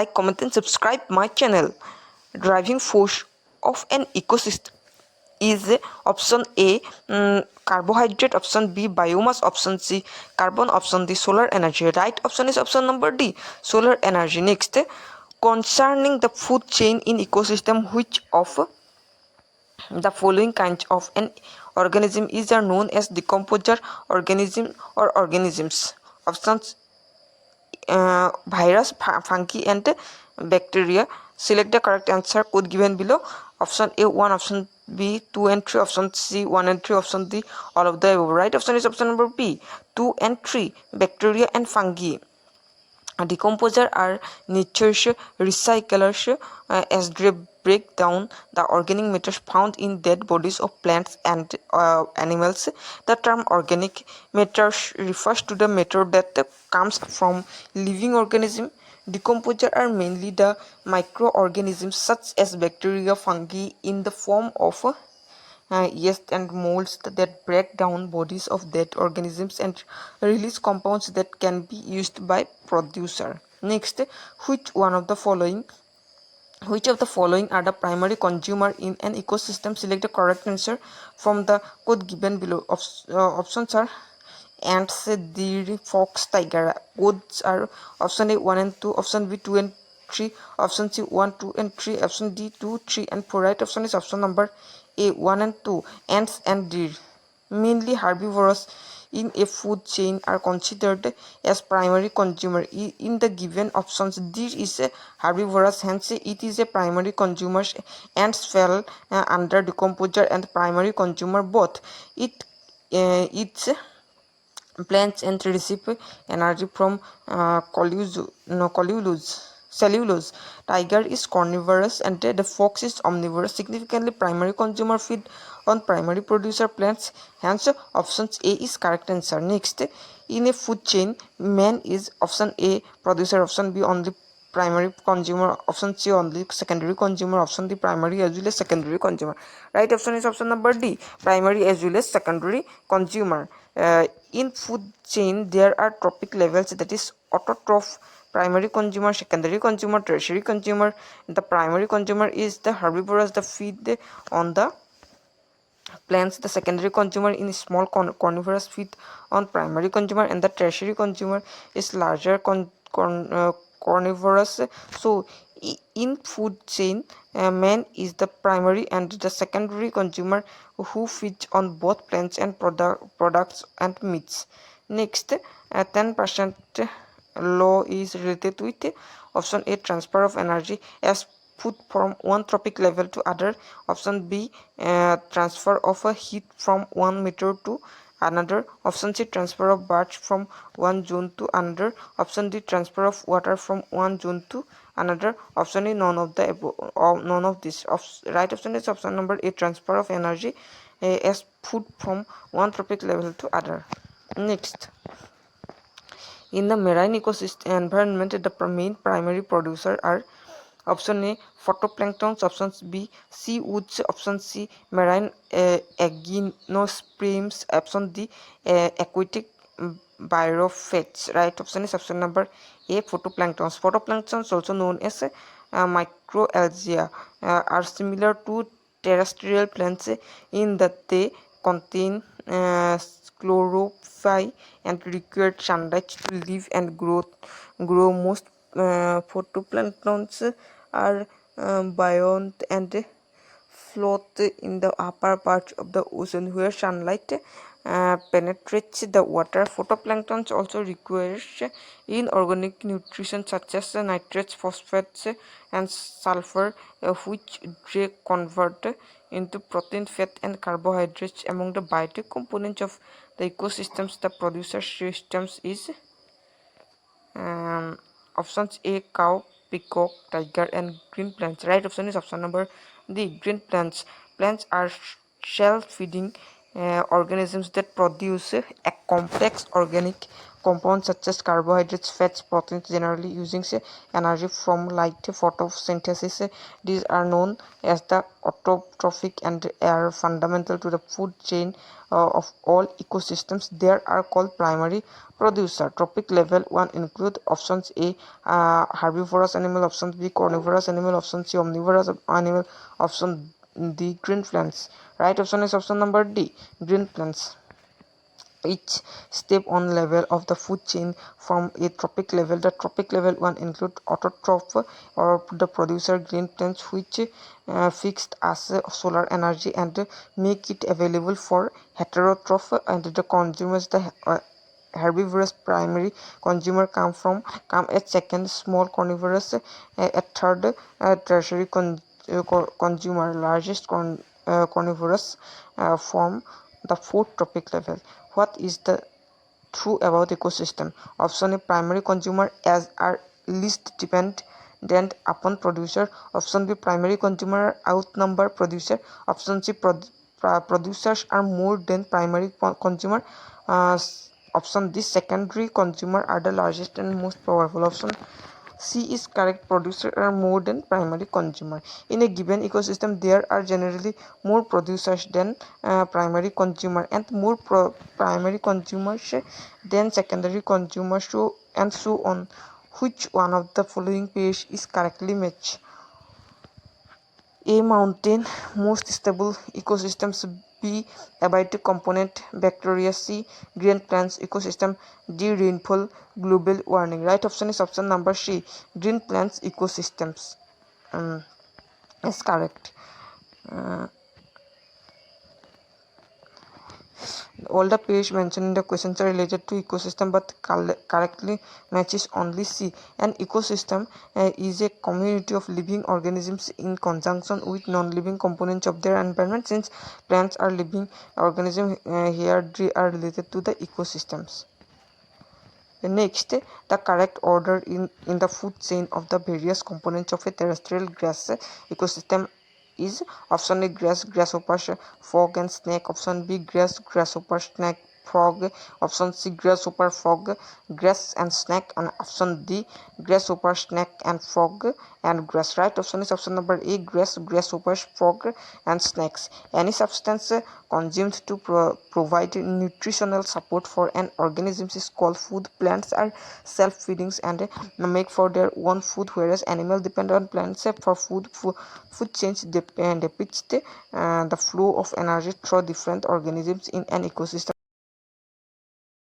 like, comment and subscribe my channel. Driving force of an ecosystem is option A, carbohydrate, option B, biomass, option C, carbon, option D, solar energy. Right option is option number D, solar energy. Next, concerning the food chain in ecosystem, which of the following kinds of an organism is known as decomposer organism or organisms? Options virus, fungi, and bacteria. Select the correct answer. Code given below. Option A 1, option B 2 and 3, option C 1 and 3, option D all of the above. Right option is option number B 2 and 3, bacteria and fungi. Decomposer are nature's recyclers as they break down the organic matter found in dead bodies of plants and animals. The term organic matter refers to the matter that comes from living organisms. Decomposer are mainly the microorganisms such as bacteria, fungi in the form of yeast and molds that break down bodies of dead organisms and release compounds that can be used by producer. Next, which of the following are the primary consumer in an ecosystem? Select the correct answer from the code given below. Options are ants, deer, fox, tiger. Codes are option A 1 and 2, option B 2 and 3, option C 1, 2 and 3, option D 2, 3 and 4. Right option is option number A 1 and 2, ants and deer. Mainly herbivores in a food chain are considered as primary consumer. In the given options, deer is a herbivorous, hence it is a primary consumer. Ants fall under decomposer and primary consumer both. It's plants and receive energy from cellulose. Tiger is carnivorous and the fox is omnivorous. Significantly, primary consumer feed on primary producer plants. Hence, option A is correct answer. Next, in a food chain, man is option A producer, option B only primary consumer, option C only secondary consumer, option D primary as well as secondary consumer. Right option is option number D, primary as well as secondary consumer. In food chain there are trophic levels, that is autotroph, primary consumer, secondary consumer, tertiary consumer. The primary consumer is the herbivores, the feed on the plants. The secondary consumer in small carnivorous feed on primary consumer, and the tertiary consumer is larger carnivorous. So in food chain, man is the primary and the secondary consumer who feeds on both plants and products and meats. Next, 10% law is related with option A, transfer of energy as food from one trophic level to other. Option B, transfer of a heat from one meter to another. Option C, transfer of birds from one zone to another. Option D, transfer of water from one zone to another. Option E, none of the above, or none of this. Right option is option number A, transfer of energy as food from one trophic level to other. Next, in the marine ecosystem environment, the main primary producer are option A, phytoplanktons, option B, seaweeds, option C, marine gymnosperms, option D, aquatic birophytes. Right option is option number A, phytoplanktons. Phytoplanktons, also known as microalgae, are similar to terrestrial plants in that they contain chlorophyll and require sunlight to live and grow. Most photoplanktons are buoyant and float in the upper part of the ocean where sunlight penetrates the water. Phytoplankton also requires inorganic nutrition such as nitrates, phosphates, and sulfur, which they convert into protein, fat, and carbohydrates. Among the biotic components of the ecosystems, the producer systems is options A, cow, peacock, tiger, and green plants. Right option is option number D, green plants. Plants are self-feeding organisms that produce a complex organic compounds such as carbohydrates, fats, proteins, generally using energy from light photosynthesis. These are known as the autotrophic and are fundamental to the food chain of all ecosystems. There are called primary producer. Trophic level 1 include options A, herbivorous animal, option B, carnivorous animal, option C, omnivorous animal, option D, green plants. Right option is option number D, green plants. Each step on level of the food chain from a trophic level. The trophic level 1 include autotroph or the producer green plants which fixed as solar energy and make it available for heterotroph and the consumers. The herbivorous primary consumer come at second, small carnivorous at third, tertiary consumer, largest carnivorous form the fourth trophic level. What is the true about ecosystem? Option A, primary consumer as are least dependent upon producer. Option B, primary consumer outnumber producer. Option C, producers are more than primary consumer. Option D, secondary consumer are the largest and most powerful. Option C is correct. Producers are more than primary consumer. In a given ecosystem, there are generally more producers than primary consumer and more primary consumers than secondary consumers, and so on. Which one of the following pairs is correctly matched? A, mountain, most stable ecosystems. B, abiotic component, bacteria. C, green plants ecosystem. D, rainfall, global warming. Right option is option number C, green plants ecosystems. Is correct. All the pairs mentioned in the questions are related to ecosystem but correctly matches only C. An ecosystem is a community of living organisms in conjunction with non-living components of their environment. Since plants are living organisms, here they are related to the ecosystems. Next, the correct order in the food chain of the various components of a terrestrial grass ecosystem is option A, grass, grasshoppers, frog and snake. Option B, grass, grasshopper, snake, frog. Option C, grasshopper, frog, grass and snake. And option D, grasshopper, snake and frog and grass. Right option is option number A, grass, grasshoppers, frog and snakes. Any substance consumed to provide nutritional support for an organism is called food. Plants are self-feeding and make for their own food, whereas animals depend on plants for food. Food chains depicts the flow of energy through different organisms in an ecosystem.